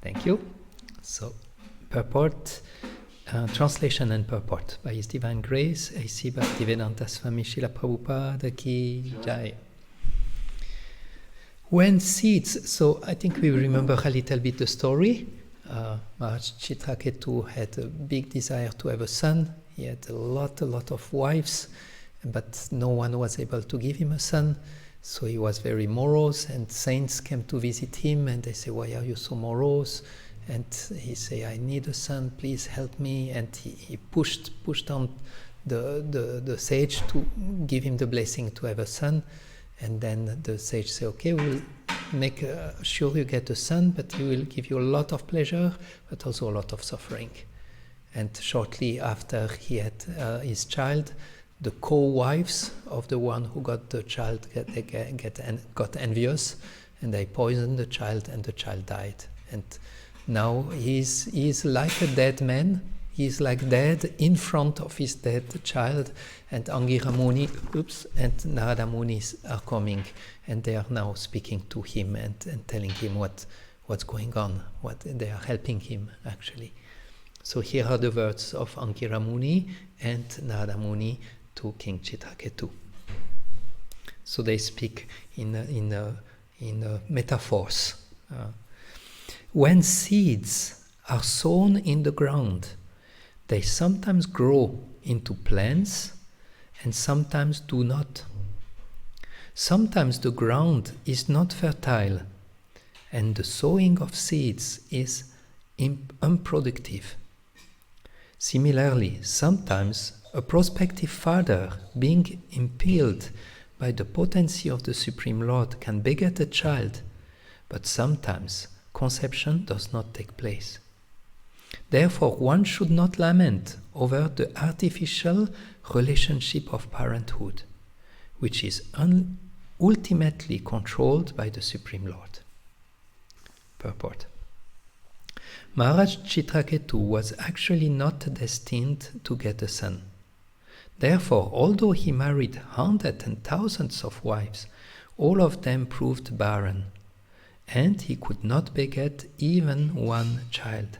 Thank you. So, purport, translation and purport by His Divine Grace, A.C. Bhaktivedanta Swami Srila Prabhupada Ki Jai. When seeds, so I think we remember a little bit the story. Maharaj Chitraketu had a big desire to have a son. He had a lot of wives, but no one was able to give him a son. So he was very morose, and saints came to visit him, and they say, "Why are you so morose?" And he say, "I need a son, please help me." And he pushed on the sage to give him the blessing to have a son. And then the sage say, "Okay, we'll make sure you get a son, but he will give you a lot of pleasure, but also a lot of suffering." And shortly after he had his child, the co-wives of the one who got the child got envious, and they poisoned the child, and the child died. And now he's like a dead man. He's like dead in front of his dead child, and Angira Muni, and Narada Munis are coming, and they are now speaking to him and telling him what's going on, what they are helping him actually. So here are the words of Angira Muni and Narada Muni to King Chitraketu. So they speak in metaphors. When seeds are sown in the ground, they sometimes grow into plants and sometimes do not. Sometimes the ground is not fertile and the sowing of seeds is unproductive. Similarly, sometimes a prospective father, being impelled by the potency of the Supreme Lord, can beget a child, but sometimes conception does not take place. Therefore, one should not lament over the artificial relationship of parenthood, which is ultimately controlled by the Supreme Lord. Purport. Maharaj Chitraketu was actually not destined to get a son. Therefore, although he married hundreds and thousands of wives, all of them proved barren, and he could not beget even one child.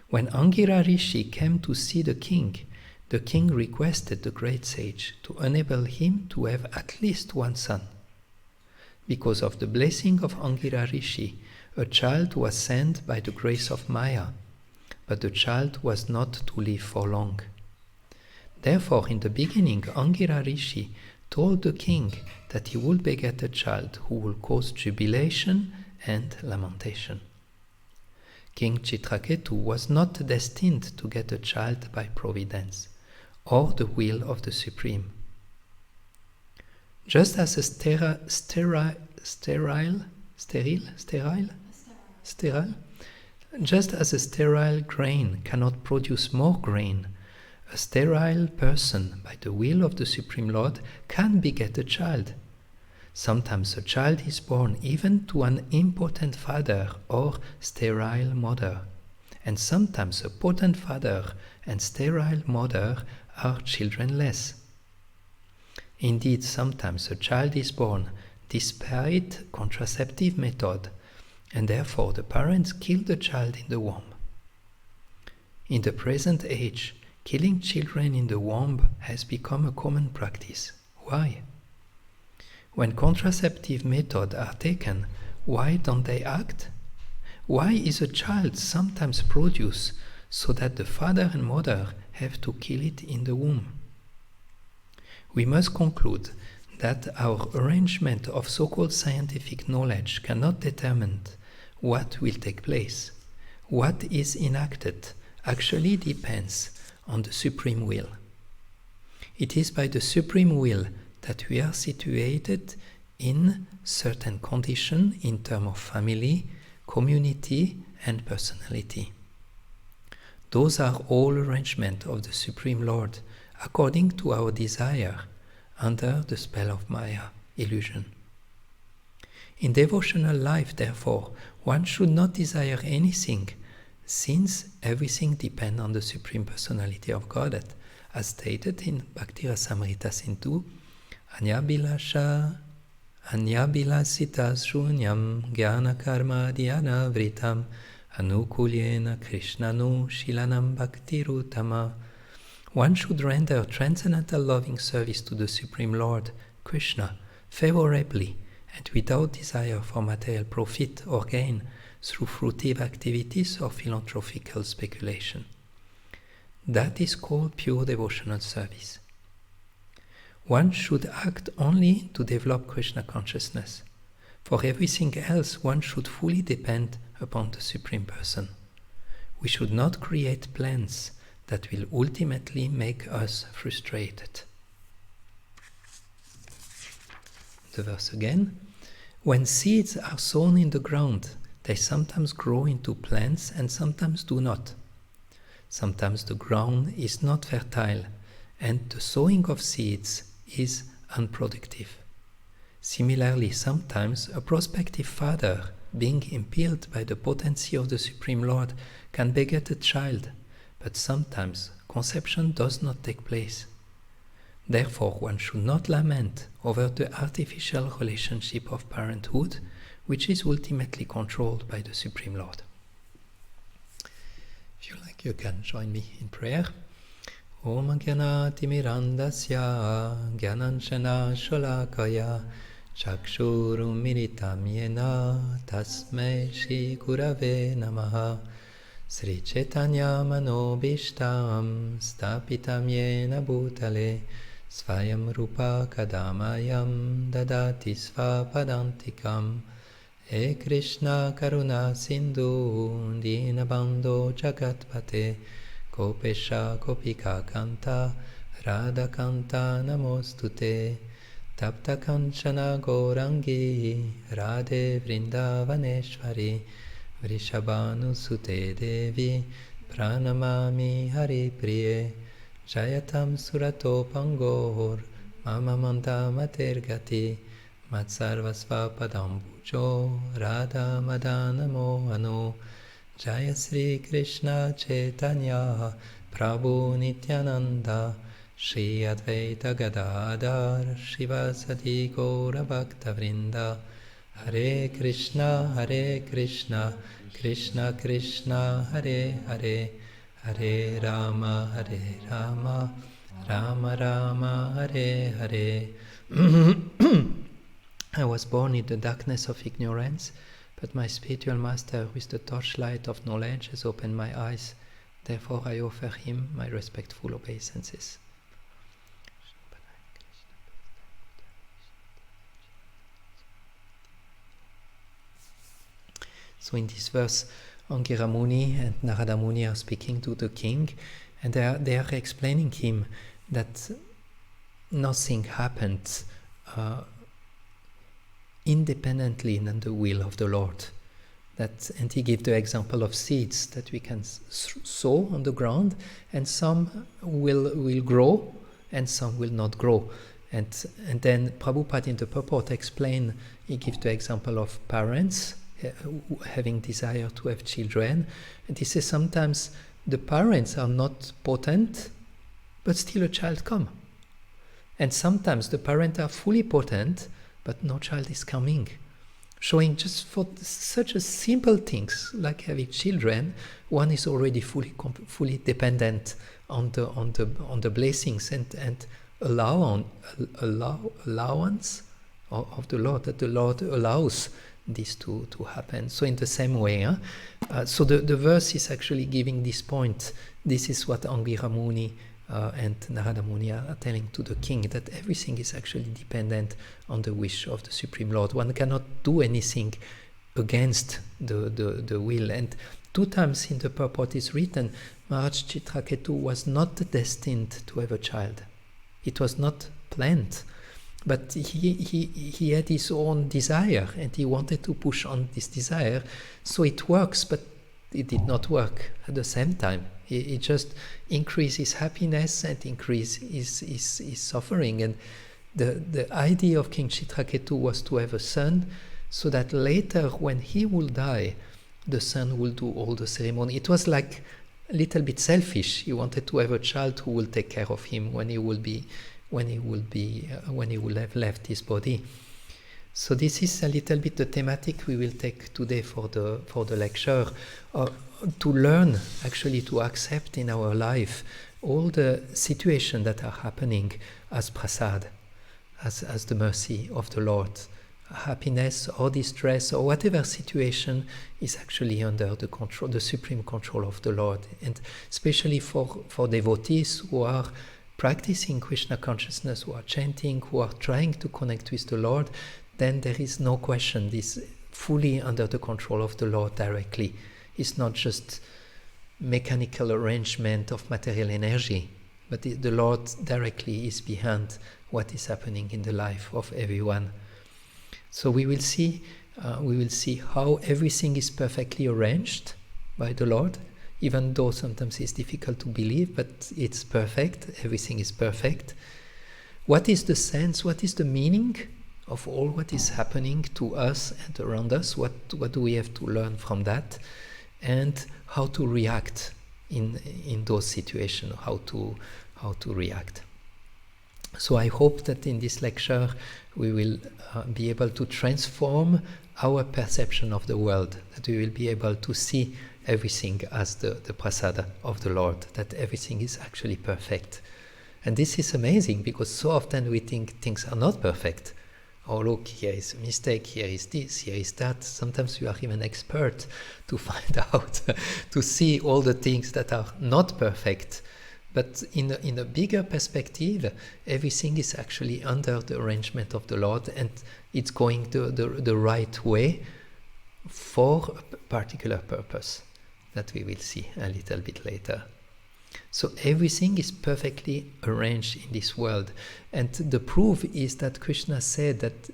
When Angira Rishi came to see the king requested the great sage to enable him to have at least one son. Because of the blessing of Angira Rishi, a child was sent by the grace of Maya, but the child was not to live for long. Therefore, in the beginning, Angira Rishi told the king that he would beget a child who will cause jubilation and lamentation. King Chitraketu was not destined to get a child by providence or the will of the Supreme. Just as a sterile grain cannot produce more grain, a sterile person, by the will of the Supreme Lord, can beget a child. Sometimes a child is born even to an impotent father or sterile mother, and sometimes a potent father and sterile mother are childrenless. Indeed, sometimes a child is born despite contraceptive method, and therefore the parents kill the child in the womb. In the present age, killing children in the womb has become a common practice. Why? When contraceptive methods are taken, why don't they act? Why is a child sometimes produced so that the father and mother have to kill it in the womb? We must conclude that our arrangement of so-called scientific knowledge cannot determine what will take place. What is enacted actually depends on the Supreme Will. It is by the Supreme Will that we are situated in certain condition in terms of family, community, and personality. Those are all arrangements of the Supreme Lord according to our desire under the spell of Maya, illusion. In devotional life, therefore, one should not desire anything, since everything depends on the Supreme Personality of Godhead, as stated in Bhakti Rasamrita Sindhu, Anyabhilasha Anyabilasita shunyam jnana karma dhyana vritam anukulyena krishnanu shilanam bhaktirutama. One should render transcendental loving service to the Supreme Lord, Krishna, favorably and without desire for material profit or gain through fruitive activities or philanthropical speculation. That is called pure devotional service. One should act only to develop Krishna consciousness. For everything else, one should fully depend upon the Supreme Person. We should not create plans that will ultimately make us frustrated. The verse again. When seeds are sown in the ground, they sometimes grow into plants and sometimes do not. Sometimes the ground is not fertile, and the sowing of seeds is unproductive. Similarly, sometimes a prospective father, being impelled by the potency of the Supreme Lord, can beget a child, but sometimes conception does not take place. Therefore, one should not lament over the artificial relationship of parenthood, which is ultimately controlled by the Supreme Lord. If you like, you can join me in prayer. Om Gyanati Mirandasya Gyananshana Sholakaya Chakshuru Militam Yena Tasmai Shri Gurave Namaha Sri Chaitanya Manobishtam Stapitam Yena Bhutale Svayam Rupa Kadamayam Dadati Svapadantikam E Krishna Karuna Sindhu Dinabandho Jagatpate Gopesha Gopika Kanta Radha Kanta Namostute Tapta Kanchana Gourangi Radhe Vrindavaneshwari Vrishabhanu Sute Devi Pranamami Hari Priye Jayatam Surato Pangor Mama Manda Matergati Matsarva Svapadambujo Radha Madana Mohano Jaya Sri Krishna Chaitanya Prabhu Nityananda Shri Advaita Gadadhar Shivasati Gaura Bhakta Vrinda Hare Krishna Krishna Krishna Hare Hare Hare Rama Rama Rama Hare Hare. I was born in the darkness of ignorance, but my spiritual master with the torchlight of knowledge has opened my eyes. Therefore I offer him my respectful obeisances. So in this verse, Angira Muni and Narada Muni are speaking to the king, and they are explaining him that nothing happened independently than the will of the Lord. And he gave the example of seeds that we can sow on the ground, and some will grow and some will not grow. And then Prabhupada in the purport explained, he gives the example of parents having desire to have children, and he says sometimes the parents are not potent, but still a child comes. And sometimes the parents are fully potent, but no child is coming. Showing just for such a simple things like having children, one is already fully dependent on the blessings and allowance of the Lord, that the Lord allows this to happen. So in the same way, so the verse is actually giving this point. This is what Angira Muni and Narada Muni are telling to the king, that everything is actually dependent on the wish of the Supreme Lord. One cannot do anything against the will. And 2 times in the purport is written, Maharaj Chitraketu was not destined to have a child. It was not planned. But he had his own desire, and he wanted to push on this desire. So it works, but it did not work at the same time. It just increased his happiness and increased his suffering. And the idea of King Chitraketu was to have a son, so that later when he will die, the son will do all the ceremony. It was like a little bit selfish. He wanted to have a child who will take care of him when he will have left his body. So this is a little bit the thematic we will take today for the lecture, to learn, actually to accept in our life all the situations that are happening as prasad, as the mercy of the Lord. Happiness or distress or whatever situation is actually under the control, the supreme control of the Lord. And especially for devotees who are practicing Krishna consciousness, who are chanting, who are trying to connect with the Lord, then there is no question, this fully under the control of the Lord directly. It's not just mechanical arrangement of material energy, but the Lord directly is behind what is happening in the life of everyone. So we will see how everything is perfectly arranged by the Lord, even though sometimes it's difficult to believe, but it's perfect, everything is perfect. What is the sense, what is the meaning of all what is happening to us and around us? What do we have to learn from that? And how to react in those situations, how to react. So I hope that in this lecture we will be able to transform our perception of the world, that we will be able to see everything as the prasada of the Lord, that everything is actually perfect. And this is amazing, because so often we think things are not perfect. Oh, look, here is a mistake, here is this, here is that. Sometimes you are even expert to find out, to see all the things that are not perfect. But in a bigger perspective, everything is actually under the arrangement of the Lord, and it's going the right way for a particular purpose that we will see a little bit later. So everything is perfectly arranged in this world. And the proof is that Krishna said that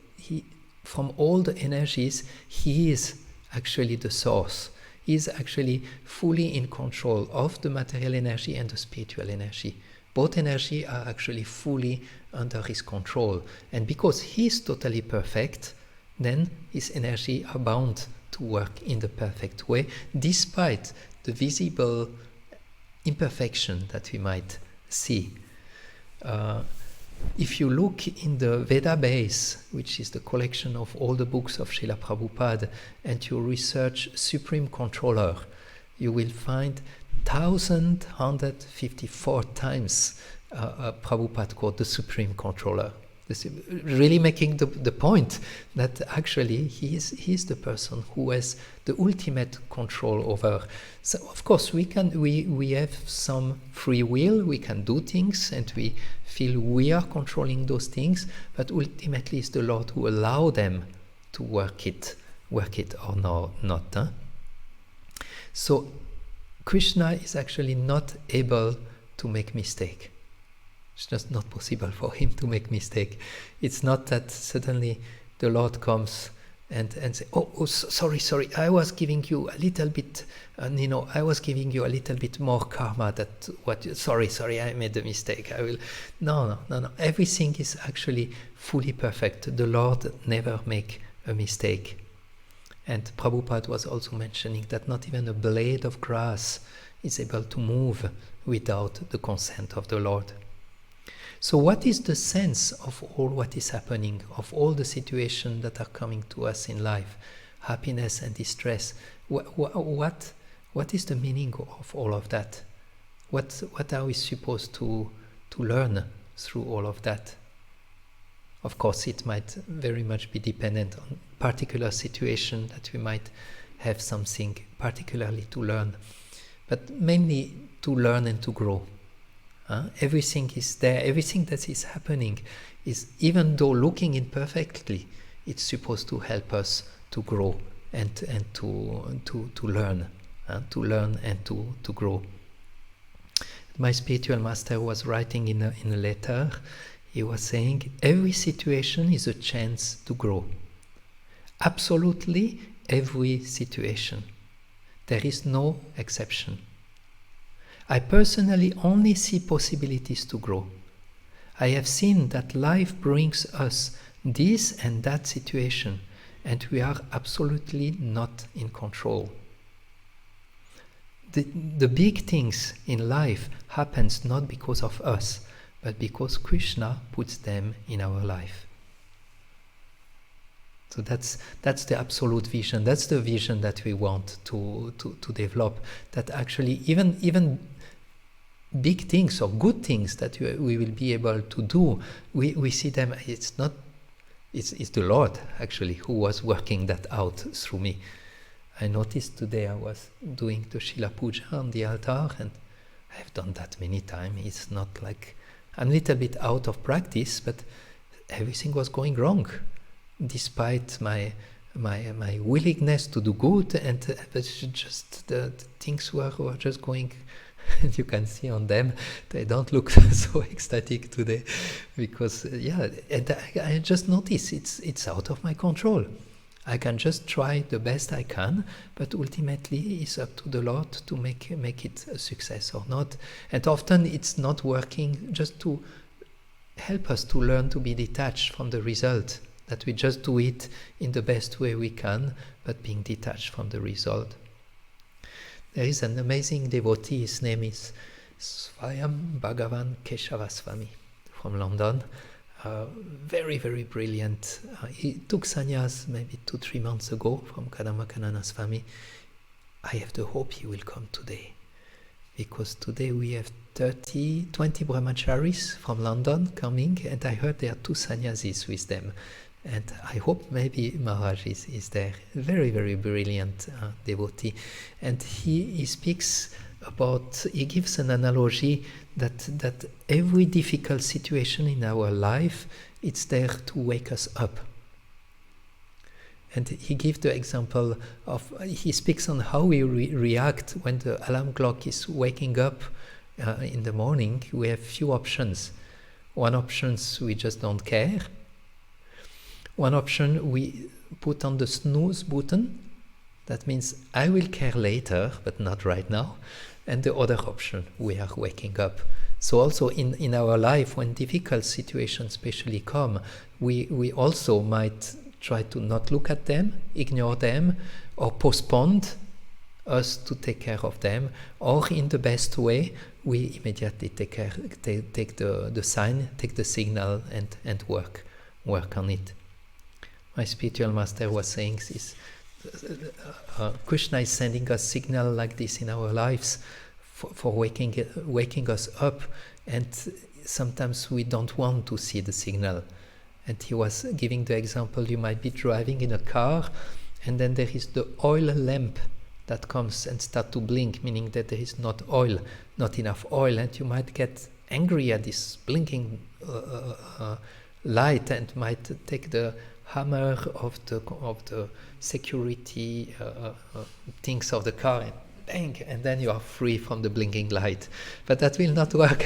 from all the energies, he is actually the source. He is actually fully in control of the material energy and the spiritual energy. Both energies are actually fully under his control. And because he is totally perfect, then his energy are bound to work in the perfect way, despite the visible imperfection that we might see. If you look in the Veda base, which is the collection of all the books of Srila Prabhupada, and you research Supreme Controller, you will find 1,154 times Prabhupada called the Supreme Controller. This is really making the point that actually he is the person who has the ultimate control over. So of course we have some free will, we can do things and we feel we are controlling those things, but ultimately it's the Lord who allows them to work it or not. Huh? So Krishna is actually not able to make mistake. It's just not possible for him to make mistake. It's not that suddenly the Lord comes and say, oh, sorry, I was giving you a little bit, I was giving you a little bit more karma. Sorry, I made a mistake. I will. No. Everything is actually fully perfect. The Lord never make a mistake. And Prabhupada was also mentioning that not even a blade of grass is able to move without the consent of the Lord. So what is the sense of all what is happening, of all the situations that are coming to us in life, happiness and distress? What is the meaning of all of that? What are we supposed to learn through all of that? Of course, it might very much be dependent on particular situation that we might have something particularly to learn, but mainly to learn and to grow. Everything is there. Everything that is happening is, even though looking imperfectly, it's supposed to help us to grow and to learn, and to grow. My spiritual master was writing in a letter. He was saying, every situation is a chance to grow. Absolutely every situation. There is no exception. I personally only see possibilities to grow. I have seen that life brings us this and that situation, and we are absolutely not in control. The big things in life happens not because of us, but because Krishna puts them in our life. So that's the absolute vision. That's the vision that we want to develop. That actually even big things or good things that we will be able to do, we see them. It's the Lord actually who was working that out through me. I noticed today I was doing the Shila Puja on the altar, and I've done that many times. It's not like I'm a little bit out of practice, but everything was going wrong, despite my willingness to do good, and just the things were just going. And you can see on them, they don't look so ecstatic today, because and I just notice it's out of my control. I can just try the best I can, but ultimately it's up to the Lord to make it a success or not. And often it's not working, just to help us to learn to be detached from the result, that we just do it in the best way we can, but being detached from the result. There is an amazing devotee, his name is Swayam Bhagavan Keshavaswami from London. Very, very brilliant. He took sannyas maybe 2-3 months ago from Kadamba Swami. I have the hope he will come today, because today we have 20 brahmacharis from London coming, and I heard there are 2 sannyasis with them. And I hope maybe Maharaj is there. Very, very brilliant devotee. And he speaks about, he gives an analogy that every difficult situation in our life, it's there to wake us up. And he gives the example of, he speaks on how we react when the alarm clock is waking up in the morning. We have few options. One option, we just don't care. One option, we put on the snooze button. That means I will care later, but not right now. And the other option, we are waking up. So also in our life, when difficult situations especially come, we also might try to not look at them, ignore them, or postpone us to take care of them. Or in the best way, we immediately take the sign, take the signal, and work on it. My spiritual master was saying this, Krishna is sending us signal like this in our lives for waking us up, and sometimes we don't want to see the signal. And he was giving the example, you might be driving in a car, and then there is the oil lamp that comes and start to blink, meaning that there is not enough oil, and you might get angry at this blinking light, and might take the hammer of the security things of the car and bang, and then you are free from the blinking light. But that will not work.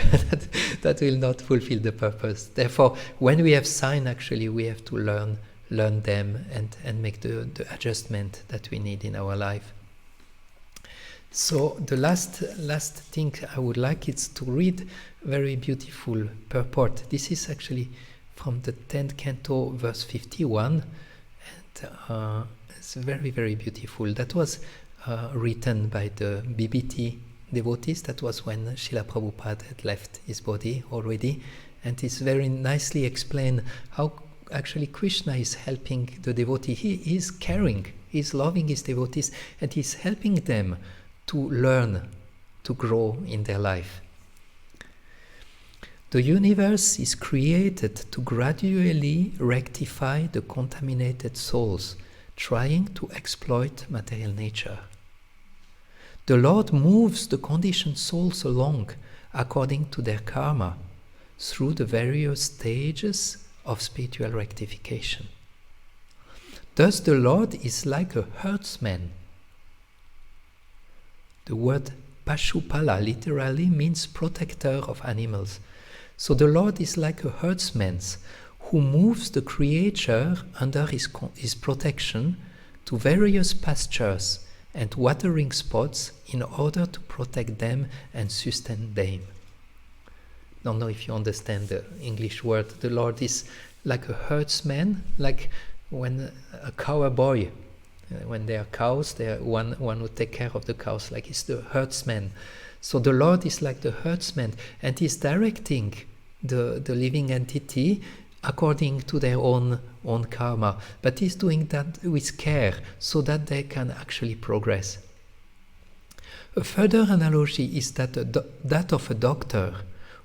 that will not fulfill the purpose. Therefore, when we have sign, actually we have to learn them and make the adjustment that we need in our life. So the last thing I would like is to read very beautiful purport. This is actually from the 10th canto, verse 51, and it's very, very beautiful. That was written by the BBT devotees. That was when Srila Prabhupada had left his body already, and it's very nicely explained how actually Krishna is helping the devotee. He is caring, he is loving his devotees, and he's helping them to learn, to grow in their life. The universe is created to gradually rectify the contaminated souls trying to exploit material nature. The Lord moves the conditioned souls along according to their karma through the various stages of spiritual rectification. Thus the Lord is like a herdsman. The word Pashupala literally means protector of animals. So the Lord is like a herdsman who moves the creature under his protection to various pastures and watering spots in order to protect them and sustain them. Don't know if you understand the English word. The Lord is like a herdsman, like when a cowboy, when there are cows, there one who take care of the cows, like he's the herdsman. So the Lord is like the herdsman, and he's directing the living entity according to their own karma, but is doing that with care so that they can actually progress. A further analogy is that of a doctor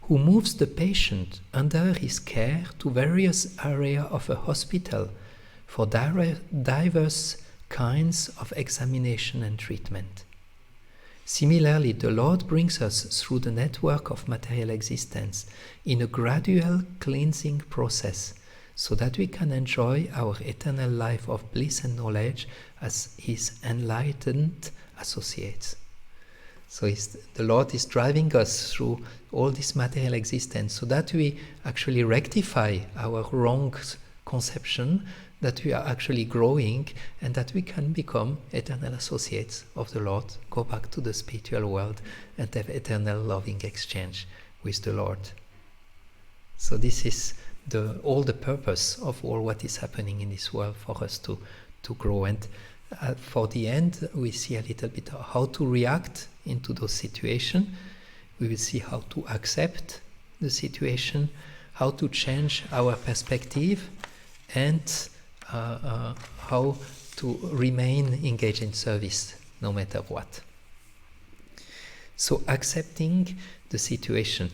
who moves the patient under his care to various areas of a hospital for diverse kinds of examination and treatment. Similarly, the Lord brings us through the network of material existence in a gradual cleansing process so that we can enjoy our eternal life of bliss and knowledge as His enlightened associates. So the Lord is driving us through all this material existence so that we actually rectify our wrong conception, that we are actually growing, and that we can become eternal associates of the Lord, go back to the spiritual world and have eternal loving exchange with the Lord. So this is all the purpose of all what is happening in this world, for us to grow. And for the end, we see a little bit how to react into those situations. We will see how to accept the situation, how to change our perspective, and how to remain engaged in service no matter what. So accepting the situation.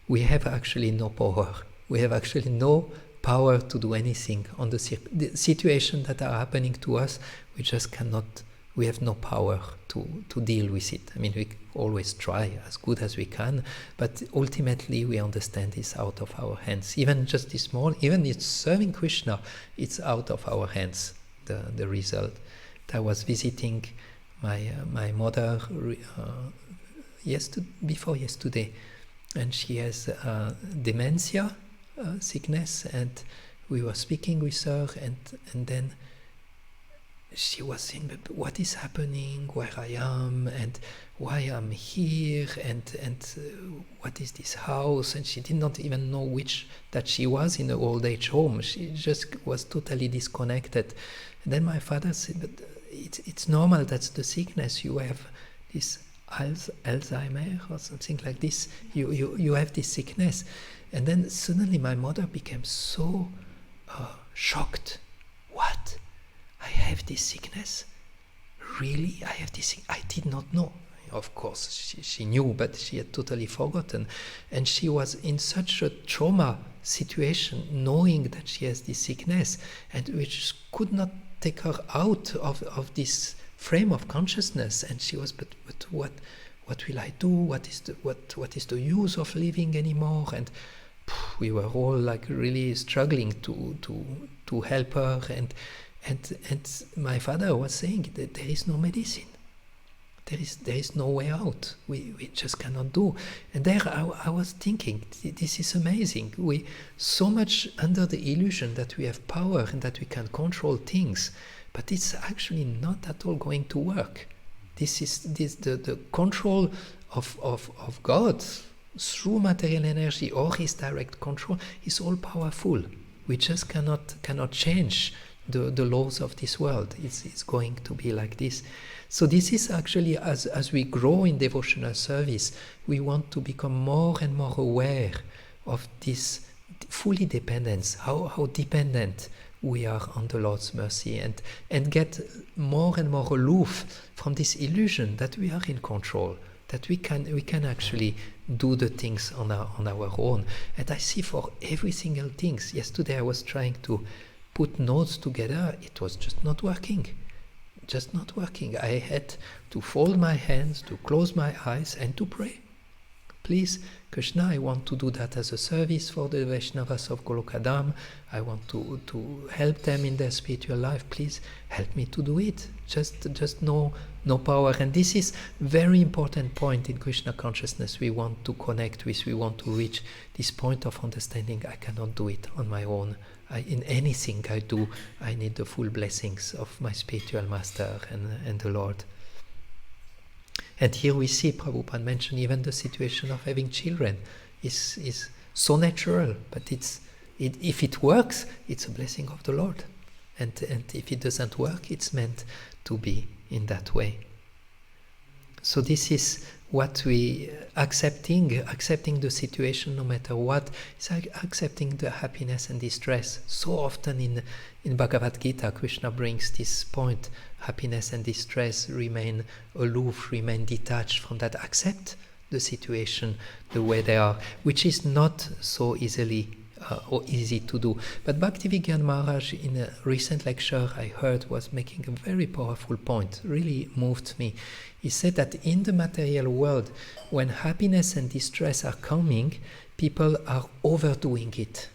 We have actually no power. We have actually no power to do anything on the situation that are happening to us. We just cannot, we have no power to deal with it. I mean, we always try as good as we can, but ultimately we understand it's out of our hands. Even just this morning, even it's serving Krishna, it's out of our hands, the result. I was visiting my mother before yesterday, and she has dementia sickness, and we were speaking with her, and then she was saying, but what is happening, where I am, and why I'm here, and what is this house? And she did not even know that she was in an old age home. She just was totally disconnected. And then my father said, but it's normal, that's the sickness. You have this Alzheimer or something like this. You have this sickness. And then suddenly my mother became so shocked. What? I have this sickness? Really? I have this sickness? I did not know. Of course, she knew, but she had totally forgotten. And she was in such a trauma situation, knowing that she has this sickness, and which could not take her out of this frame of consciousness. And she was, but what will I do? What is the use of living anymore? And we were all like really struggling to help her, and my father was saying that there is no medicine, there is no way out, we just cannot do. And there I was thinking, this is amazing. We so much under the illusion that we have power and that we can control things, but it's actually not at all going to work. The control of God through material energy, or His direct control, is all powerful. We just cannot change the laws of this world. It's going to be like this. So this is actually, as we grow in devotional service, we want to become more and more aware of this fully dependence, how dependent we are on the Lord's mercy, and get more and more aloof from this illusion that we are in control, that we can actually do the things on our own. And I see for every single thing. Yesterday I was trying to put notes together. It was just not working. I had to fold my hands, to close my eyes, and to pray. Please, Krishna, I want to do that as a service for the Vaishnavas of Golokadam. I want to help them in their spiritual life. Please help me to do it. Just no power. And this is very important point in Krishna consciousness. We want to connect with, we want to reach this point of understanding. I cannot do it on my own. In anything I do, I need the full blessings of my spiritual master and the Lord. And here we see Prabhupada mention even the situation of having children is so natural, but if it works, it's a blessing of the Lord. And if it doesn't work, it's meant to be in that way. So this is what we accepting the situation no matter what. It's like accepting the happiness and distress. So often in Bhagavad Gita, Krishna brings this point: happiness and distress, remain aloof, remain detached from that, accept the situation the way they are, which is not so easily or easy to do. But Bhaktivinoda Maharaj, in a recent lecture I heard, was making a very powerful point, really moved me. He said that in the material world, when happiness and distress are coming, people are overdoing it.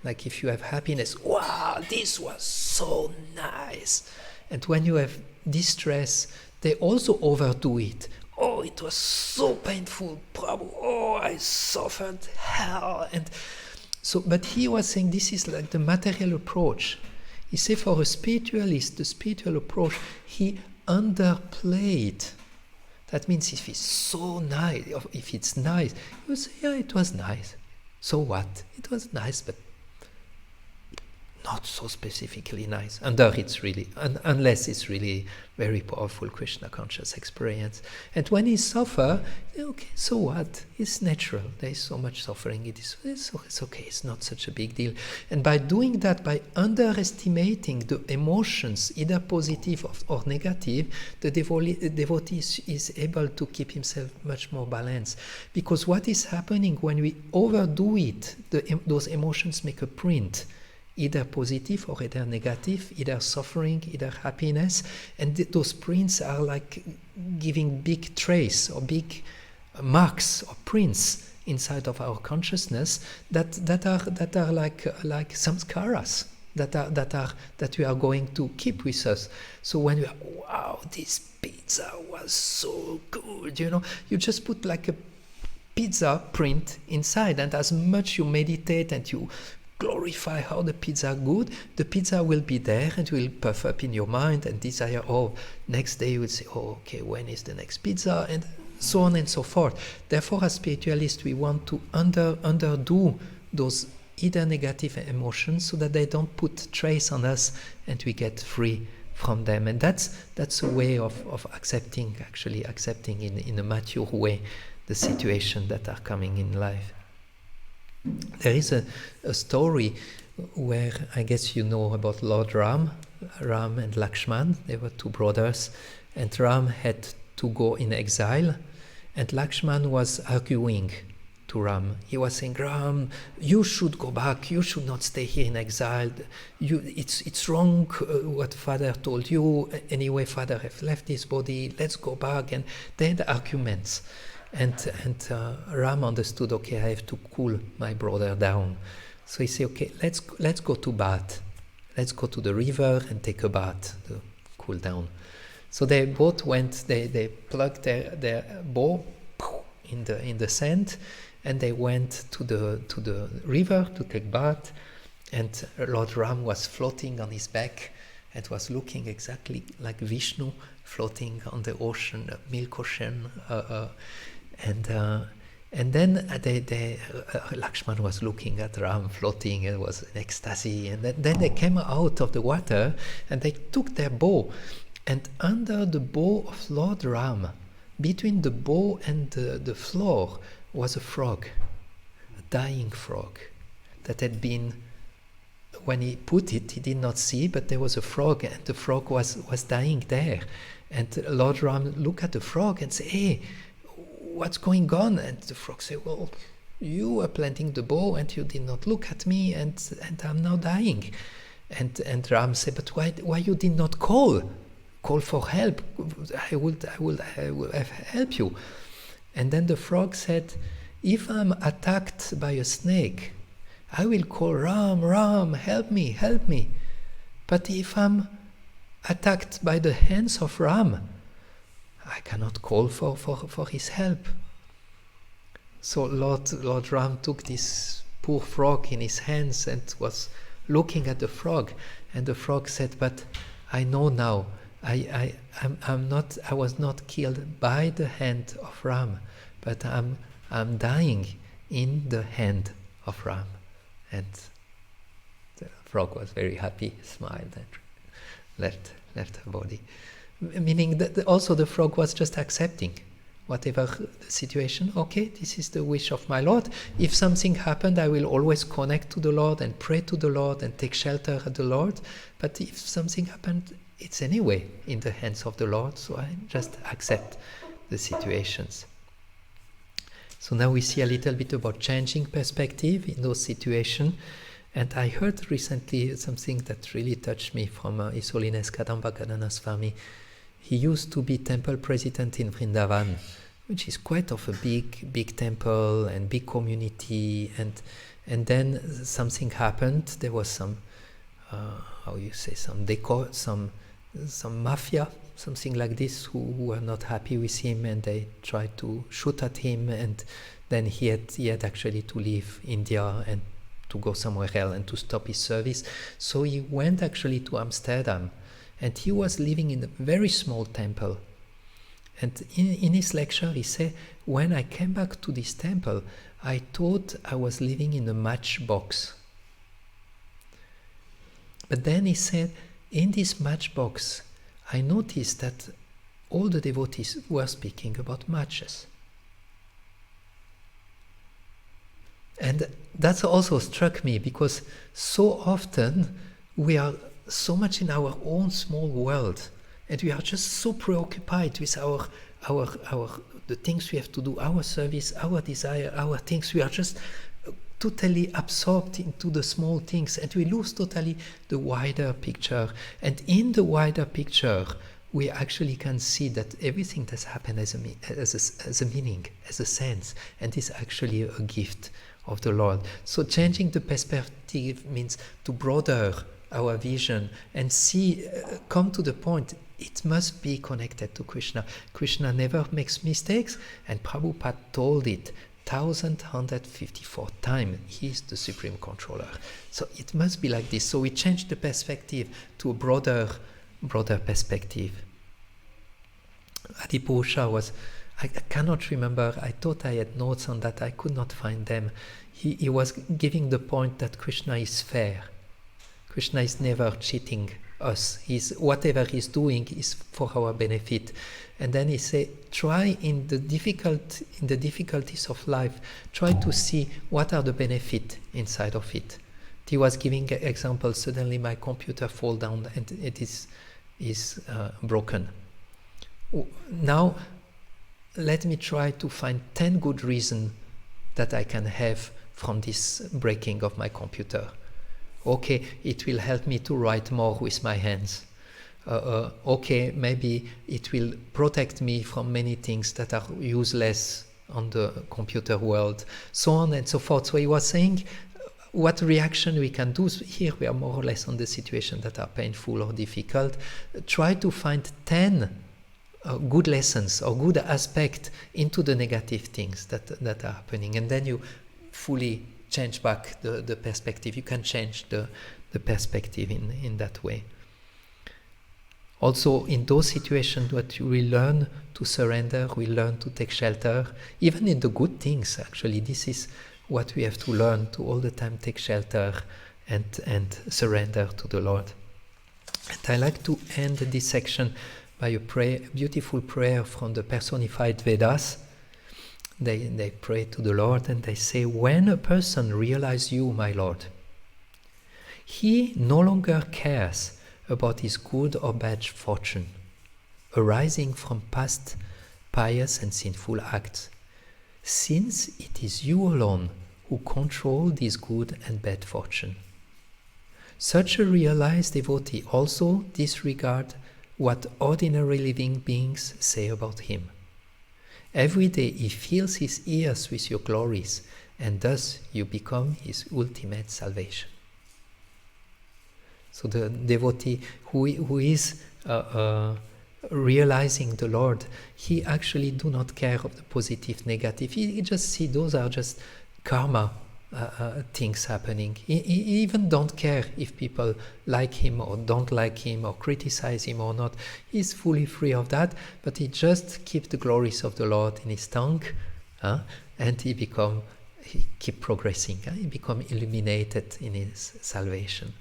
Like if you have happiness, wow, this was so nice. And when you have distress, they also overdo it. Oh, it was so painful, Prabhu. Oh, I suffered hell. And so, but he was saying this is like the material approach. He said for a spiritualist, the spiritual approach, he underplayed. That means if it's so nice, if it's nice, you say, yeah, it was nice. So what? It was nice, but not so specifically nice. Unless it's really very powerful Krishna conscious experience. And when he suffer, okay, so what? It's natural. There is so much suffering. It's okay. It's not such a big deal. And by doing that, by underestimating the emotions, either positive or negative, the devotee is able to keep himself much more balanced. Because what is happening when we overdo it, those emotions make a print, either positive or either negative, either suffering, either happiness, and those prints are like giving big trace or big marks or prints inside of our consciousness that are like samskaras that we are going to keep with us. So when we are, wow, this pizza was so good, you just put like a pizza print inside, and as much you meditate and you glorify how the pizza good, the pizza will be there and will puff up in your mind and desire, next day you will say, okay, when is the next pizza? And so on and so forth. Therefore, as spiritualists, we want to underdo those either negative emotions so that they don't put trace on us and we get free from them. And that's a way of accepting in a mature way the situation that are coming in life. There is a story where I guess you know about Lord Ram and Lakshman. They were two brothers, and Ram had to go in exile, and Lakshman was arguing to Ram. He was saying, Ram, you should go back. You should not stay here in exile. It's wrong what father told you. Anyway, father has left his body. Let's go back. And they had arguments. And Ram understood, okay, I have to cool my brother down. So he said, okay, let's go to bath. Let's go to the river and take a bath to cool down. So they both went, they plugged their bow in the sand, and they went to the river to take bath. And Lord Ram was floating on his back and was looking exactly like Vishnu floating on the ocean, milk ocean. And then Lakshman was looking at Ram floating and was in ecstasy. And then they came out of the water and they took their bow. And under the bow of Lord Ram, between the bow and the floor, was a frog, a dying frog that had been, when he put it, he did not see, but there was a frog and the frog was dying there. And Lord Ram looked at the frog and said, hey, what's going on? And the frog said, well, you were planting the bow and you did not look at me, and I'm now dying. And Ram said, but why you did not call for help? I will help you. And then the frog said, if I'm attacked by a snake, I will call Ram, help me. But if I'm attacked by the hands of Ram, I cannot call for his help. So Lord Ram took this poor frog in his hands and was looking at the frog, and the frog said, but I know now, I was not killed by the hand of Ram, but I'm dying in the hand of Ram. And the frog was very happy, smiled and left her body. Meaning that also the frog was just accepting. whatever the situation. Okay, this is the wish of my Lord. If something happened, I will always connect to the Lord and pray to the Lord and take shelter at the Lord. But if something happened, it's anyway in the hands of the Lord, so I just accept the situations. So now we see a little bit about changing perspective in those situations. And I heard recently something that really touched me from His Holiness Kadamba Kadana Swami. He used to be temple president in Vrindavan, which is quite of a big temple and big community. And then something happened. There was some, some mafia, something like this, who were not happy with him, and they tried to shoot at him. And then he had actually to leave India and to go somewhere else and to stop his service. So he went actually to Amsterdam, and he was living in a very small temple. And in his lecture he said, when I came back to this temple, I thought I was living in a matchbox. But then he said, in this matchbox, I noticed that all the devotees were speaking about matches. And that also struck me, because so often we are so much in our own small world, and we are just so preoccupied with the things we have to do, our service, our desire, our things. We are just totally absorbed into the small things, and we lose totally the wider picture. And in the wider picture, we actually can see that everything that's happened has a meaning, has a sense, and is actually a gift of the Lord. So changing the perspective means to broaden our vision and see, come to the point, it must be connected to Krishna. Krishna never makes mistakes, and Prabhupada told it 1154 times. He is the Supreme Controller. So it must be like this. So we change the perspective to a broader perspective. Adipusha was, I cannot remember, I thought I had notes on that, I could not find them. He was giving the point that Krishna is fair. Krishna is never cheating us. Whatever he's doing is for our benefit. And then he said, try in the difficulties of life, try to see what are the benefits inside of it. He was giving an example, suddenly my computer fall down and it is broken. Now, let me try to find 10 good reasons that I can have from this breaking of my computer. Okay, it will help me to write more with my hands. Okay, maybe it will protect me from many things that are useless on the computer world, so on and so forth. So he was saying what reaction we can do. Here we are more or less on the situations that are painful or difficult. Try to find 10 good lessons or good aspects into the negative things that are happening, and then you fully change back the perspective. You can change the perspective in that way. Also, in those situations that we learn to surrender, we learn to take shelter, even in the good things. Actually, this is what we have to learn, to all the time take shelter and surrender to the Lord. And I like to end this section by a beautiful prayer from the personified Vedas. They pray to the Lord and they say, when a person realizes you, my Lord, he no longer cares about his good or bad fortune arising from past pious and sinful acts, since it is you alone who control this good and bad fortune. Such a realized devotee also disregards what ordinary living beings say about him. Every day he fills his ears with your glories, and thus you become his ultimate salvation. So the devotee who is realizing the Lord, he actually do not care of the positive, negative. He just see those are just karma things happening. He even don't care if people like him or don't like him or criticize him or not. He's fully free of that, but he just keeps the glories of the Lord in his tongue, and he keep progressing. He become illuminated in his salvation.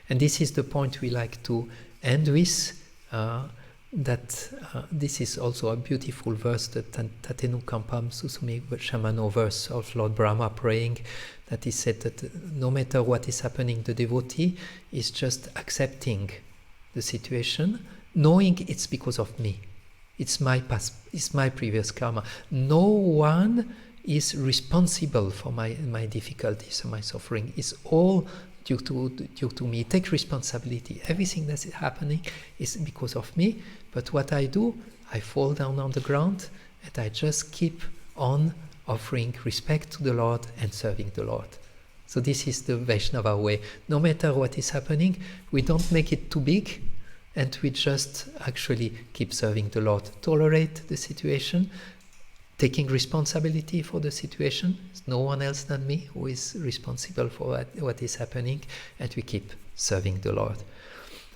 And this is the point we like to end with. that this is also a beautiful verse, the Tatenu Kampam Susumi Shamano verse of Lord Brahma praying, that he said that no matter what is happening, the devotee is just accepting the situation, knowing it's because of me. It's my past, it's my previous karma. No one is responsible for my difficulties and my suffering. It's all due to me. Take responsibility. Everything that is happening is because of me. But what I do, I fall down on the ground and I just keep on offering respect to the Lord and serving the Lord. So this is the Vaishnava way. No matter what is happening, we don't make it too big, and we just actually keep serving the Lord. Tolerate the situation, taking responsibility for the situation. It's no one else than me who is responsible for what is happening, and we keep serving the Lord.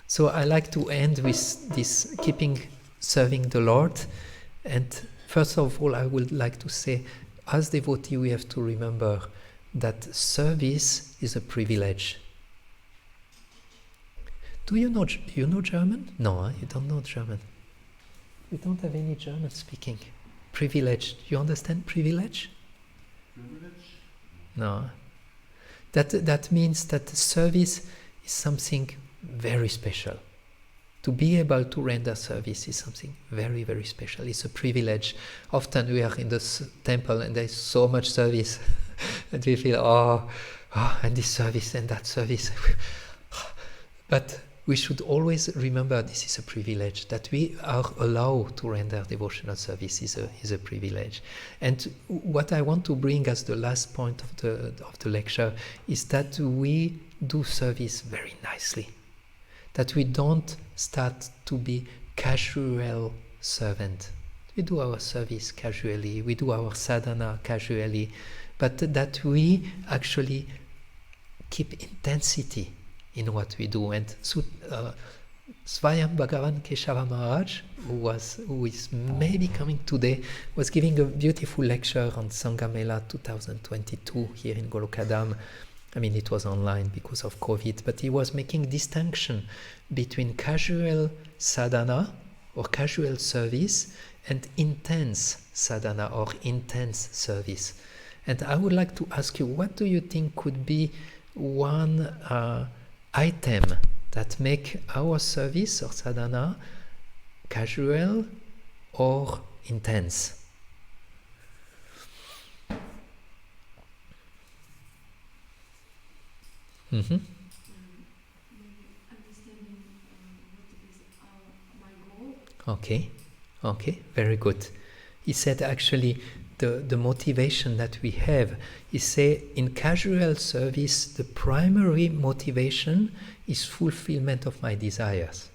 So I like to end with this keeping serving the Lord. And first of all, I would like to say, as devotee, we have to remember that service is a privilege. Do you know German? No, you don't know German. We don't have any German speaking. Privilege. Do you understand privilege? Privilege? No. That means that service is something very special. To be able to render service is something very, very special. It's a privilege. Often we are in the temple and there's so much service and we feel, and this service and that service. But we should always remember this is a privilege. That we are allowed to render devotional service is a privilege. And what I want to bring as the last point of the lecture is that we do service very nicely. That we don't start to be casual servant. We do our service casually, we do our sadhana casually, but that we actually keep intensity in what we do. And Swayam Bhagavan Keshava Maharaj, who is maybe coming today, was giving a beautiful lecture on Sangamela 2022 here in Golokadam. I mean, it was online because of COVID, but he was making distinction between casual sadhana or casual service and intense sadhana or intense service. And I would like to ask you, what do you think could be one item that make our service or sadhana casual or intense? Mm-hmm. Understanding what is my goal. Okay, very good. He said actually the motivation that we have is, say, in casual service, the primary motivation is fulfillment of my desires.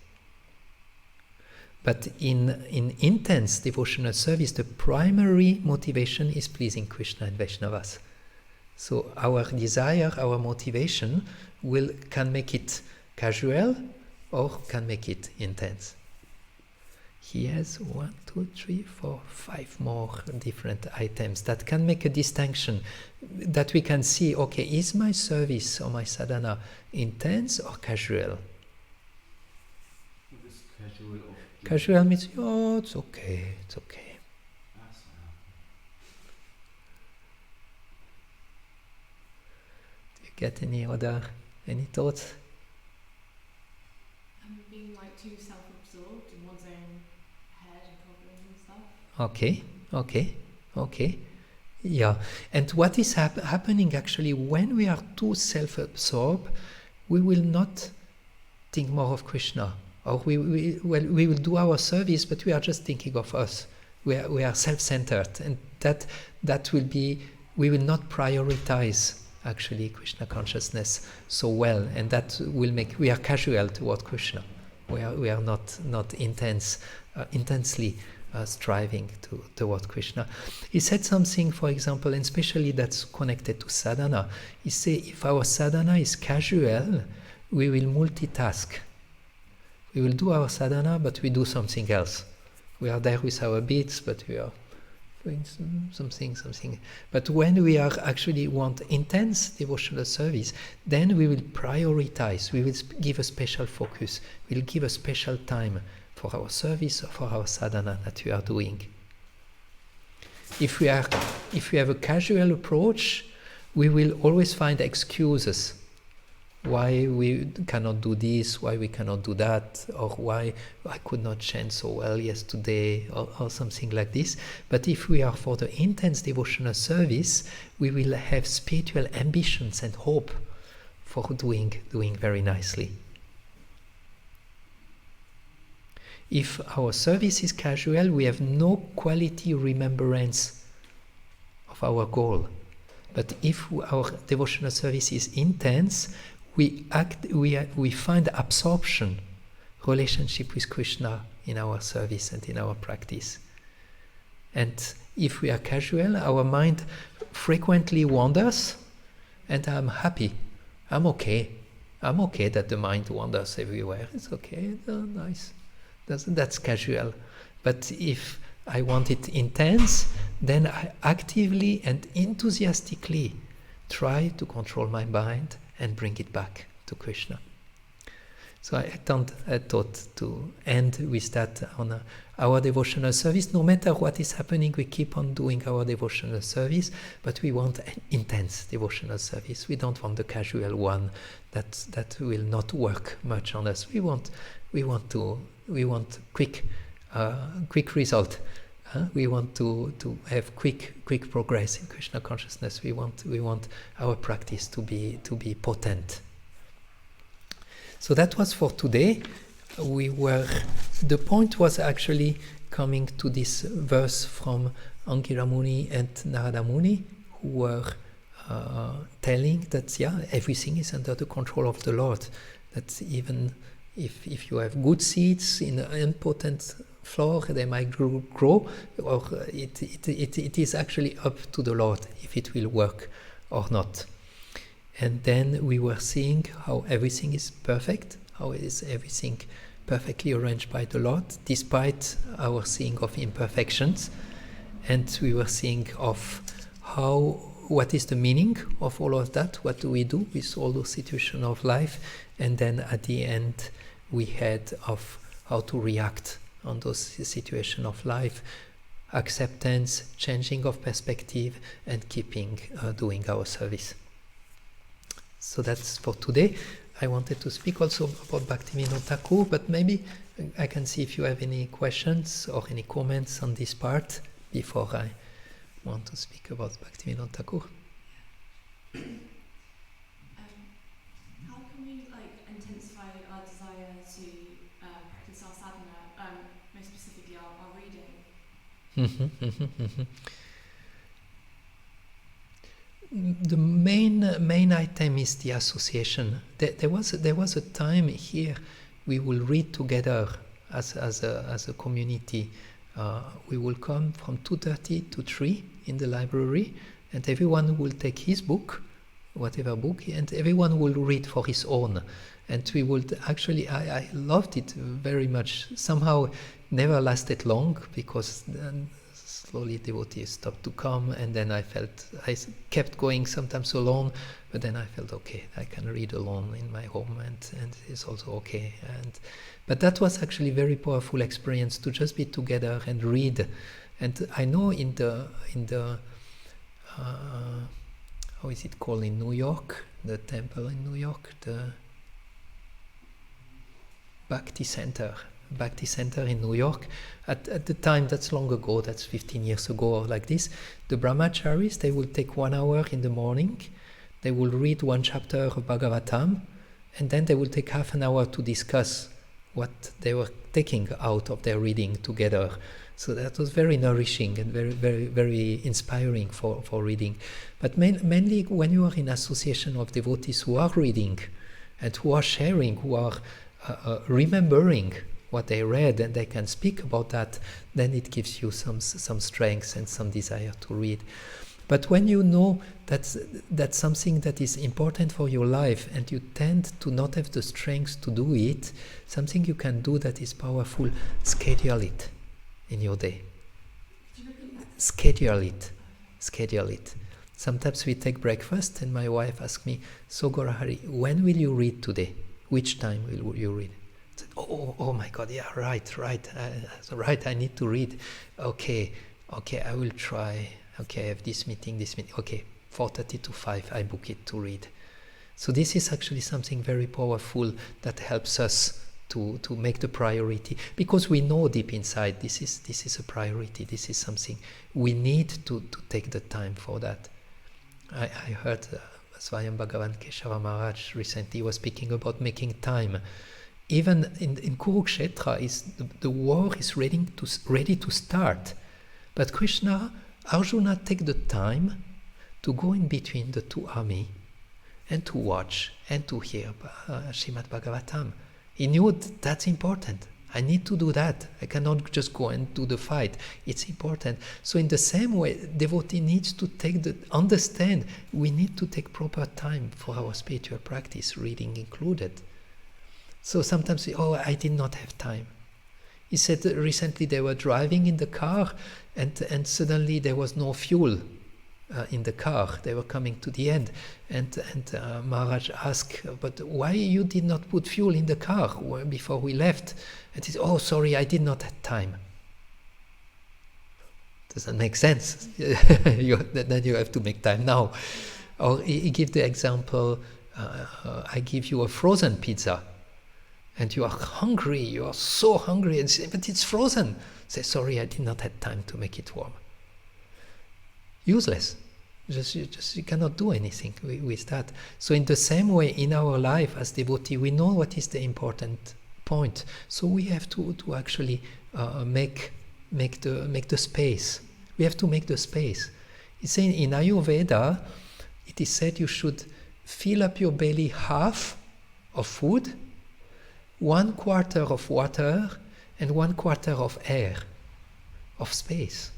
But in intense devotional service, the primary motivation is pleasing Krishna and Vaishnavas. So our desire, our motivation can make it casual or can make it intense. He has 1, 2, 3, 4, 5 more different items that can make a distinction, that we can see, okay, is my service or my sadhana intense or casual? What is casual? Casual means, it's okay. Get any thoughts? Being like too self-absorbed in one's own head and problems and stuff. Okay. Yeah. And what is happening actually when we are too self-absorbed, we will not think more of Krishna. Or we will do our service, but we are just thinking of us. We are self-centered, and that will be, we will not prioritize actually Krishna consciousness so well, and that will make, we are casual toward Krishna. We are not intensely striving toward Krishna. He said something, for example, and especially that's connected to sadhana. He said, if our sadhana is casual, we will multitask. We will do our sadhana, but we do something else. We are there with our beads, but we are doing something. But when we are actually want intense devotional service, then we will prioritize. We will give a special focus. We'll give a special time for our service or for our sadhana that we are doing. If we have a casual approach, we will always find excuses why we cannot do this, why we cannot do that, or why I could not chant so well yesterday, or something like this. But if we are for the intense devotional service, we will have spiritual ambitions and hope for doing very nicely. If our service is casual, we have no quality remembrance of our goal. But if our devotional service is intense, we find absorption, relationship with Krishna in our service and in our practice. And if we are casual, our mind frequently wanders, and I'm happy. I'm okay that the mind wanders everywhere. It's okay, nice. That's casual. But if I want it intense, then I actively and enthusiastically try to control my mind and bring it back to Krishna. So I thought to end with that on our devotional service. No matter what is happening, we keep on doing our devotional service, but we want an intense devotional service. We don't want the casual one that will not work much on us. We want quick result. We want to have quick progress in Krishna consciousness. We want our practice to be potent. So that was for today. The point was actually coming to this verse from Angira Muni and Narada Muni, who were telling that everything is under the control of the Lord. That even if you have good seeds in an impotent floor, they might grow, or it is actually up to the Lord if it will work or not. And then we were seeing how everything is perfect, how is everything perfectly arranged by the Lord, despite our seeing of imperfections. And we were seeing of what is the meaning of all of that, what do we do with all those situations of life, and then at the end we had of how to react on those situations of life, acceptance, changing of perspective, and keeping doing our service. So that's for today. I wanted to speak also about Bhaktivinoda Thakur, but maybe I can see if you have any questions or any comments on this part before I want to speak about Bhaktivinoda Thakur. How can we intensify our desire to practice our sadhana, most specifically our reading? The main item is the association. There was a time here we will read together as a community. We will come from 2:30 to 3 in the library, and everyone will take his book, whatever book, and everyone will read for his own. And we would actually, I loved it very much. Somehow never lasted long, because then slowly devotees stopped to come, and then I kept going, sometimes alone, but then I felt okay, I can read alone in my home, and it's also okay. But that was actually a very powerful experience, to just be together and read. And I know in the how is it called in New York, the temple in New York, the Bhakti Center in New York, at the time, that's long ago, that's 15 years ago or like this, the brahmacharis, they will take 1 hour in the morning, they will read 1 chapter of Bhagavatam, and then they will take half an hour to discuss what they were taking out of their reading together. So that was very nourishing and very, very, very inspiring for reading. But mainly when you are in association of devotees who are reading and who are sharing, who are remembering what they read, and they can speak about that, then it gives you some strength and some desire to read. But when you know that's something that is important for your life, and you tend to not have the strength to do it, something you can do that is powerful, schedule it in your day. Schedule it. Sometimes we take breakfast, and my wife asks me, "So Gaurahari, when will you read today? Which time will you read?" Said, oh my God, yeah, right, I need to read. Okay, I will try. Okay, I have this meeting. Okay, 4:30 to 5, I book it to read. So this is actually something very powerful that helps us to make the priority, because we know deep inside this is a priority. This is something we need to take the time for that. I heard Swayam Bhagavan Keshava Maharaj recently was speaking about making time. Even in Kurukshetra, the war is ready to start. But Arjuna take the time to go in between the two armies and to watch and to hear Srimad Bhagavatam. He knew that's important. I need to do that. I cannot just go and do the fight. It's important. So in the same way, devotee needs to understand we need to take proper time for our spiritual practice, reading included. So sometimes I did not have time. He said that recently they were driving in the car and suddenly there was no fuel in the car. They were coming to the end and Maharaj asked, but why you did not put fuel in the car before we left? And he said, sorry, I did not have time. Doesn't make sense. Then you have to make time now. Or he give the example, I give you a frozen pizza and you are hungry, you are so hungry, and say, but it's frozen. Say, sorry, I did not have time to make it warm. Useless. You cannot do anything with that. So in the same way, in our life as devotee, we know what is the important point. So we have to actually make the space. We have to make the space. It's saying in Ayurveda, it is said you should fill up your belly half of food, 1/4 of water, and 1/4 of air, of space.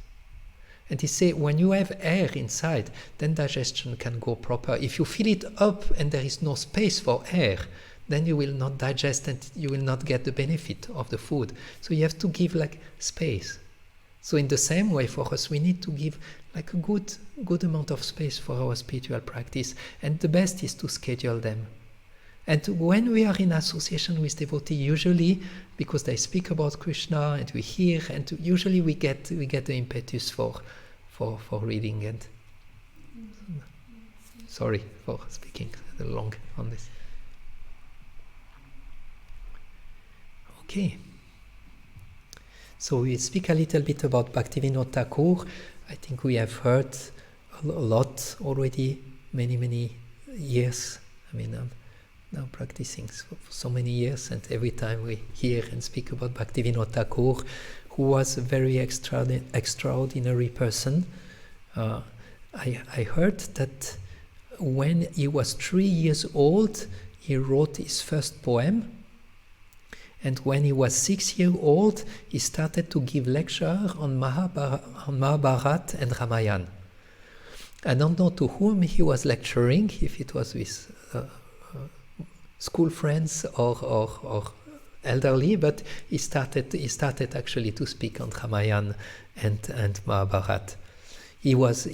And he say when you have air inside, then digestion can go proper. If you fill it up and there is no space for air, then you will not digest and you will not get the benefit of the food. So you have to give like space. So in the same way for us, we need to give like a good amount of space for our spiritual practice. And the best is to schedule them. And when we are in association with devotee, usually because they speak about Krishna and we hear, and usually we get the impetus for reading. And sorry for speaking long on this. Okay. So we speak a little bit about Bhaktivinoda Thakur. I think we have heard a lot already, many years. I mean, now practicing for so many years, and every time we hear and speak about Bhaktivinoda Thakur, who was a very extraordinary person. I heard that when he was 3 years old, he wrote his first poem, and when he was 6 years old, he started to give lecture on Mahabharata and Ramayana. I don't know to whom he was lecturing, if it was with school friends or elderly, but he started actually to speak on Ramayana and Mahabharata. He was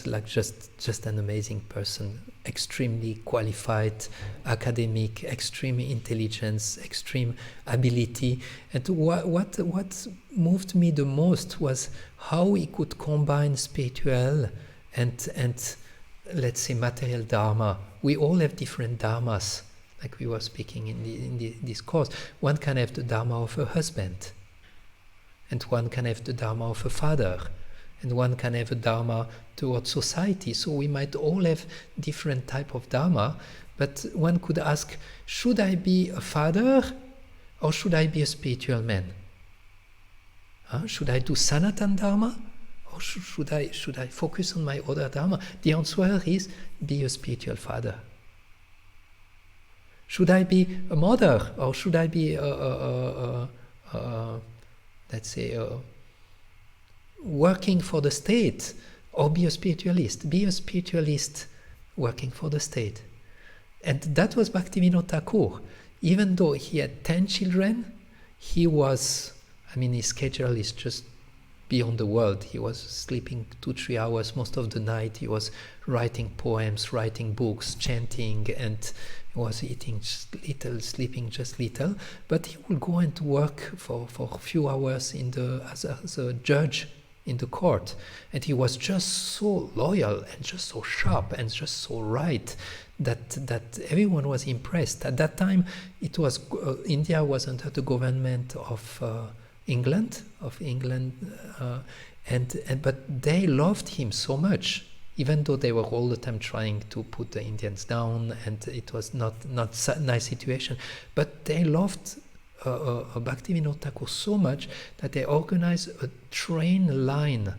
like just an amazing person, extremely qualified, academic, extreme intelligence, extreme ability. And what moved me the most was how he could combine spiritual and let's say material dharma. We all have different dharmas. Like we were speaking in this course, one can have the dharma of a husband, and one can have the dharma of a father, and one can have a dharma towards society. So we might all have different type of dharma, but one could ask, should I be a father or should I be a spiritual man? Should I do Sanatan Dharma or should I focus on my other dharma? The answer is, be a spiritual father. Should I be a mother, or should I be let's say, working for the state, or be a spiritualist? Be a spiritualist working for the state. And that was Bhaktivinoda Thakur. Even though he had 10 children, he was, his schedule is just beyond the world. He was sleeping 2-3 hours most of the night. He was writing poems, writing books, chanting, and he was eating just little, sleeping just little. But he would go and work for a few hours as a judge in the court, and he was just so loyal and just so sharp and just so right that everyone was impressed. At that time, it was India was under the government of England, but they loved him so much, even though they were all the time trying to put the Indians down, and it was not a nice situation. But they loved Bhaktivinoda Thakur so much that they organized a train line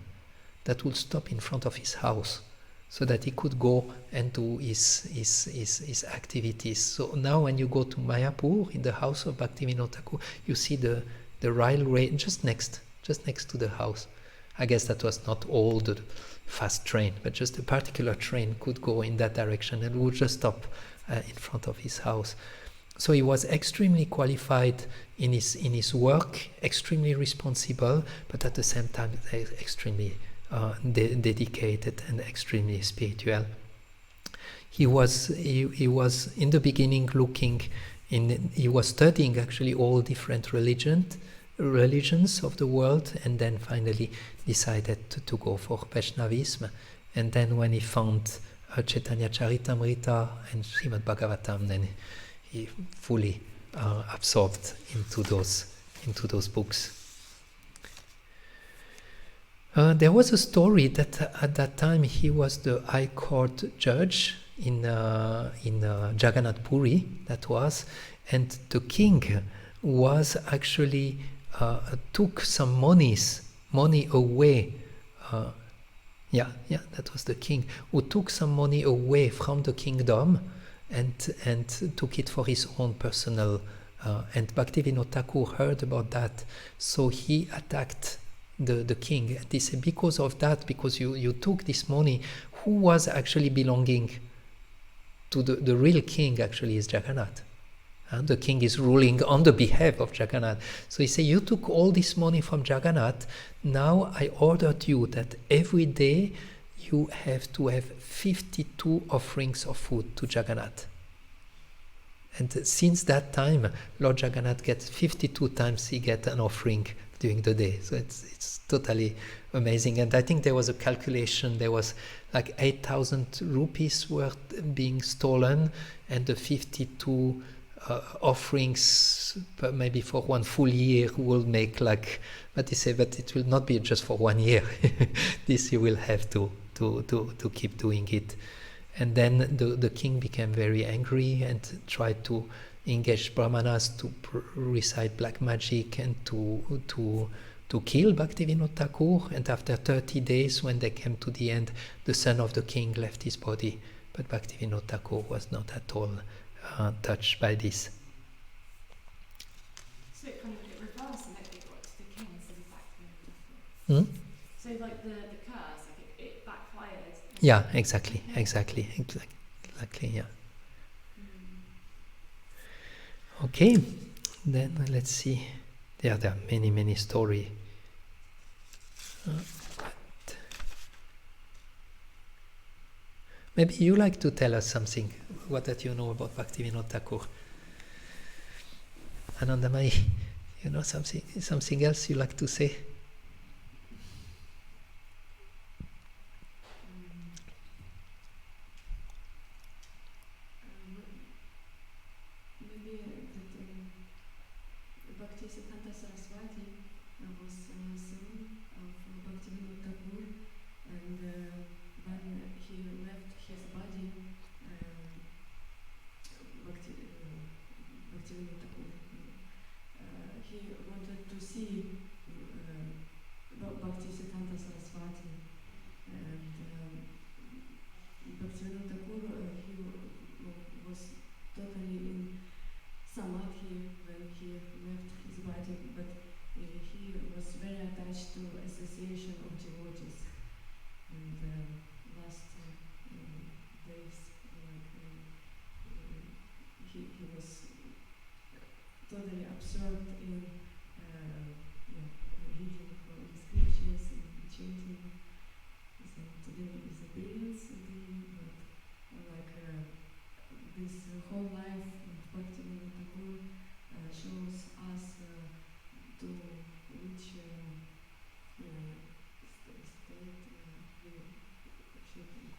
that would stop in front of his house, so that he could go and do his activities. So now when you go to Mayapur, in the house of Bhaktivinoda Thakur, you see the railway just next to the house. I guess that was not all the fast train, but just a particular train could go in that direction and would just stop in front of his house. So he was extremely qualified in his work, extremely responsible, but at the same time extremely dedicated and extremely spiritual. He was in the beginning he was studying actually all different religions of the world, and then finally decided to go for Vaishnavism. And then when he found Chaitanya Charitamrita and Srimad Bhagavatam, then he fully absorbed into those books. There was a story that at that time he was the High Court judge in Jagannath Puri, that was, and the king was actually took some money away. That was the king who took some money away from the kingdom and took it for his own personal. And Bhaktivinoda Thakur heard about that, so he attacked the king. And they said, because of that, because you took this money, who was actually belonging to the real king actually is Jagannath. And the king is ruling on the behalf of Jagannath. So he said, you took all this money from Jagannath, now I ordered you that every day you have to have 52 offerings of food to Jagannath. And since that time, Lord Jagannath gets 52 times he gets an offering during the day. So it's totally amazing. And I think there was a calculation, there was like 8,000 rupees were being stolen, and the 52 offerings maybe for one full year will make but they say, but it will not be just for 1 year. This you will have to keep doing it. And then the king became very angry and tried to engage brahmanas to recite black magic and to kill Bhaktivinoda Thakur. And after 30 days, when they came to the end, the son of the king left his body, but Bhaktivinoda Thakur was not at all touched by this. So it kind of reversed, and it got to the king instead of Bhaktivinoda Thakur. So like the curse, it backfired. Yeah, exactly, yeah. Okay, then let's see. There are many stories. Maybe you like to tell us something. What that you know about Bhaktivinoda Thakur? Anandamai, you know something else you like to say? Totally absorbed in reading from the scriptures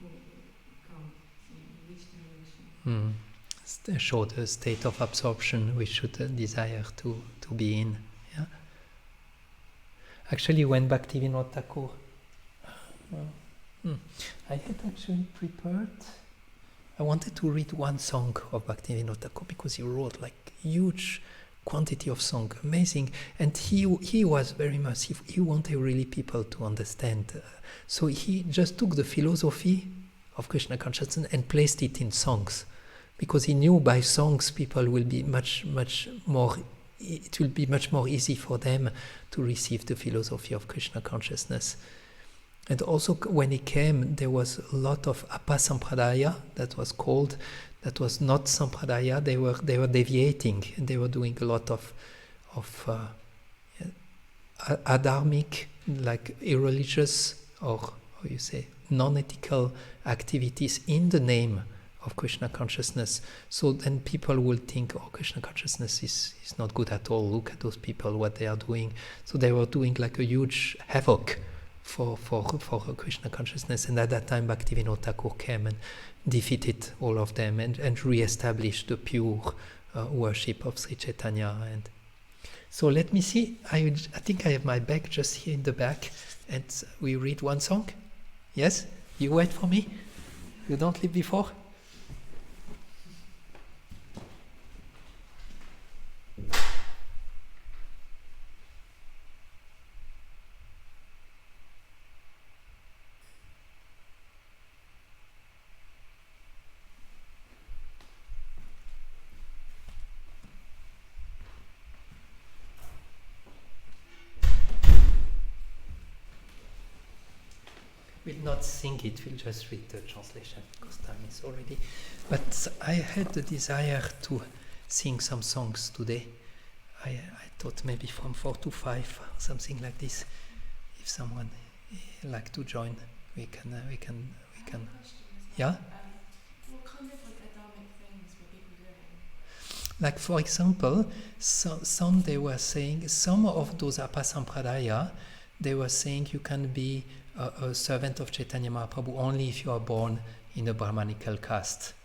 who come in which direction. Show the state of absorption we should desire to be in. Yeah. Actually, when Bhaktivinoda Thakur, I had actually prepared. I wanted to read one song of Bhaktivinoda Thakur because he wrote like huge quantity of song, amazing, and he was very merciful. He wanted really people to understand, so he just took the philosophy of Krishna consciousness and placed it in songs, because he knew by songs people will be much more. It will be much more easy for them to receive the philosophy of Krishna consciousness. And also when he came, there was a lot of Apasampradaya that was called. That was not Sampradaya. They were deviating, and they were doing a lot of adharmic, like irreligious or how you say non-ethical activities in the name of Krishna consciousness. So then people will think, oh, Krishna consciousness is not good at all. Look at those people, what they are doing. So they were doing like a huge havoc for Krishna consciousness. And at that time, Bhaktivinoda Thakur came and defeated all of them and re-established the pure worship of Sri Chaitanya. And so let me see. I think I have my bag just here in the back, and we read one song. Yes? You wait for me? You don't leave before? We'll not sing it, we'll just read the translation because time is already. But I had the desire to sing some songs today. I thought maybe from 4 to 5, something like this. If someone like to join, we can. Yeah. What kind of like adharmic things were people doing? Like for example, some they were saying, some of those Apasampradaya, they were saying you can be a servant of Chaitanya Mahaprabhu only if you are born in a Brahmanical caste.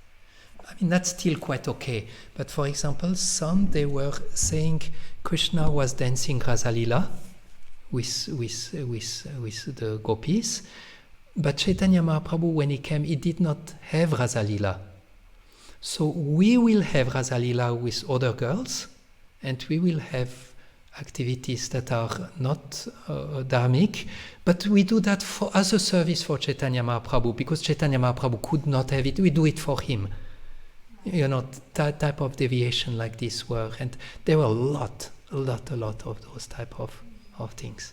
I mean, that's still quite okay. But for example, some they were saying Krishna was dancing Rasalila with the gopis, but Chaitanya Mahaprabhu, when he came, he did not have Rasalila. So we will have Rasalila with other girls, and we will have activities that are not dharmic, but we do that as a service for Chaitanya Mahaprabhu, because Chaitanya Mahaprabhu could not have it. We do it for him. You know, that type of deviation like this were, and there were a lot of those type of things.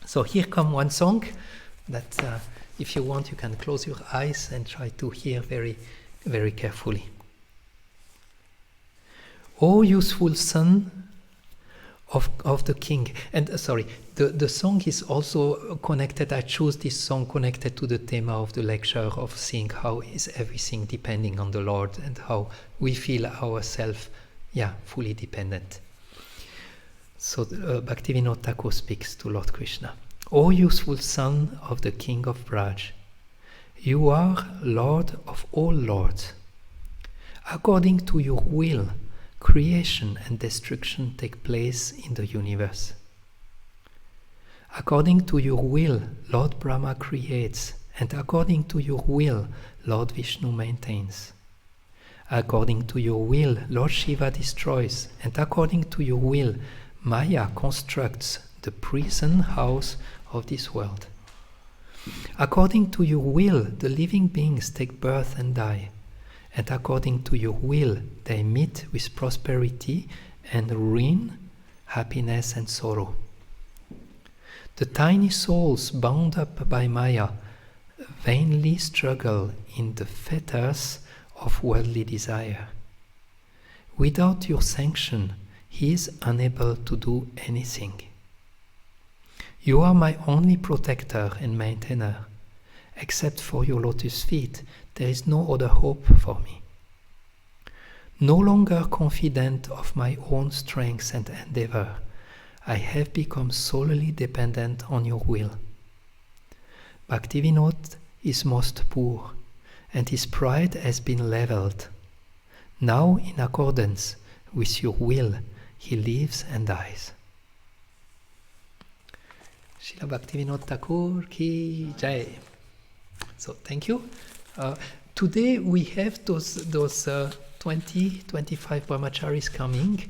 So here come one song that if you want you can close your eyes and try to hear very, very carefully. O useful son of the king. And the song is also connected. I chose this song connected to the theme of the lecture of seeing how is everything depending on the Lord and how we feel ourselves fully dependent. So Bhaktivinoda Thakur speaks to Lord Krishna. O useful son of the king of Braj, you are Lord of all lords. According to your will, creation and destruction take place in the universe. According to your will, Lord Brahma creates, and according to your will, Lord Vishnu maintains. According to your will, Lord Shiva destroys, and according to your will, Maya constructs the prison house of this world. According to your will, the living beings take birth and die, and according to your will, they meet with prosperity and ruin, happiness and sorrow. The tiny souls bound up by Maya vainly struggle in the fetters of worldly desire. Without your sanction, he is unable to do anything. You are my only protector and maintainer. Except for your lotus feet, there is no other hope for me. No longer confident of my own strength and endeavor, I have become solely dependent on your will. Bhaktivinoda is most poor, and his pride has been leveled. Now, in accordance with your will, he lives and dies. Srila Bhaktivinoda Thakur ki jai. So, thank you. Today we have those 25 brahmacharis coming.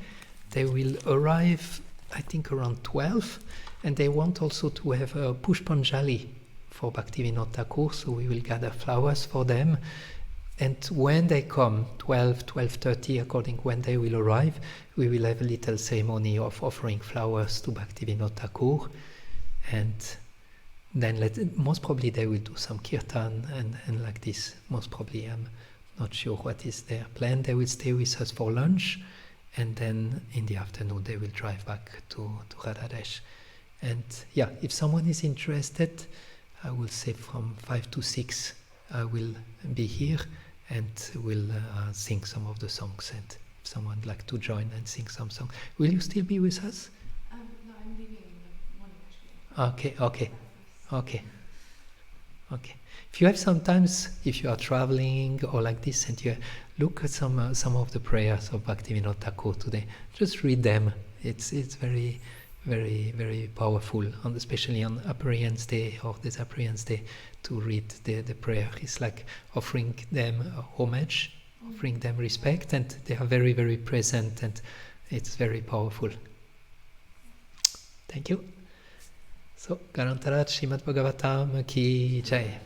They will arrive, I think, around 12, and they want also to have a Pushpanjali for Bhaktivinoda Thakur, so we will gather flowers for them. And when they come, 12:30, according when they will arrive, we will have a little ceremony of offering flowers to Bhaktivinoda Thakur. And then most probably they will do some kirtan and like this. Most probably, I'm not sure what is their plan. They will stay with us for lunch, and then in the afternoon they will drive back to Radhadesh. And yeah, if someone is interested, I will say from 5 to 6 I will be here and will sing some of the songs. And if someone would like to join and sing some songs, will you still be with us? No, I'm leaving in the morning actually. Okay. If you have sometimes, if you are traveling or like this, and you look at some of the prayers of Bhaktivinoda Thakur today, just read them. It's very, very, very powerful, and especially on Aperients Day or Disaperients Day, to read the prayer. It's like offering them homage, offering them respect, and they are very, very present, and it's very powerful. Thank you. So, Garantarat Srimad Bhagavatam ki jai.